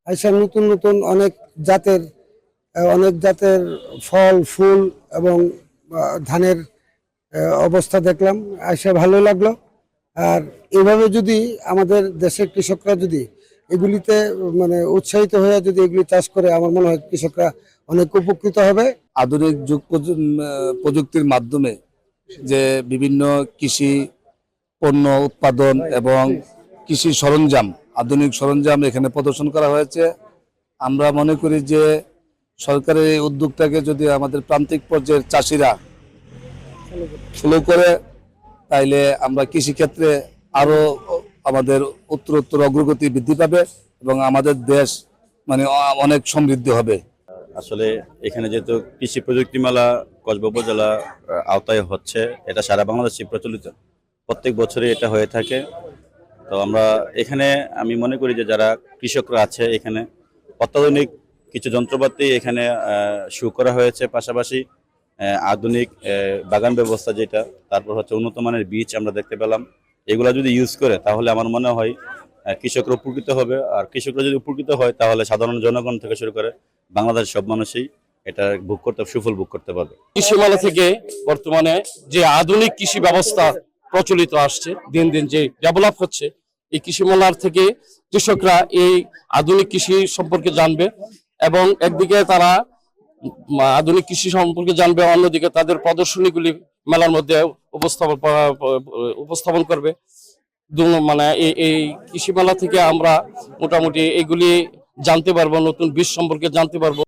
আইসা নতুন নতুন অনেক জাতের ফল ফুল এবং ধানের অবস্থা দেখলাম, আইসা ভালো লাগলো। আর এভাবে যদি আমাদের দেশের কৃষকরা যদি এগুলিতে মানে উৎসাহিত হয়ে যদি এগুলি চাষ করে, আমার মনে হয় কৃষকরা অনেক উপকৃত হবে। আধুনিক যুগ প্রযুক্তির মাধ্যমে যে বিভিন্ন কৃষি পণ্য উৎপাদন এবং কৃষি সরঞ্জাম, আধুনিক সরঞ্জাম এখানে প্রদর্শন করা হয়েছে। আমরা মনে করি যে সরকারের এই উদ্যোগটাকে যদি আমাদের প্রান্তিক পর্যায়ের চাষিরা ফলো করে, তাইলে আমরা কৃষিক্ষেত্রে আরো আমাদের উত্তরোত্তর অগ্রগতি বৃদ্ধি পাবে এবং আমাদের দেশ মানে অনেক সমৃদ্ধ হবে। আসলে এখানে যেহেতু কৃষি প্রযুক্তি মেলা কসবা উপজেলা আওতায় হচ্ছে, এটা সারা বাংলাদেশে প্রচলিত, প্রত্যেক বছরই এটা হয়ে থাকে। তো আমরা এখানে আমি মনে করি যে যারা কৃষকরা আছে এখানে অত্যাধুনিক কিছু যন্ত্রপাতি এখানে শো করা হয়েছে, পাশাপাশি আধুনিক বাগান ব্যবস্থা যেটা, তারপর হচ্ছে উন্নত মানের বীজ আমরা দেখতে পেলাম। এগুলা যদি ইউজ করে তাহলে আমার মনে হয় কৃষকরা উপকৃত হবে। আর কৃষকরা যদি উপকৃত হয় তাহলে সাধারণ জনগণ থেকে শুরু করে বাংলাদেশের সব মানুষই এটা সুফল ভোগ করতে পারবে। কৃষি মেলা থেকে বর্তমানে যে আধুনিক কৃষি ব্যবস্থা প্রচলিত আসছে, দিন দিন যে ডেভেলপ হচ্ছে, এই কৃষি মেলার থেকে কৃষকরা এই আধুনিক কৃষি সম্পর্কে জানবে এবং একদিকে তারা আধুনিক কৃষি সম্পর্কে জানবে, অন্যদিকে তাদের প্রদর্শনীগুলি মেলার মধ্যে উপস্থাপন করবে। মানে এই কৃষি মেলা থেকে আমরা মোটামুটি এগুলি জানতে পারবো, নতুন বীজ সম্পর্কে জানতে পারবো।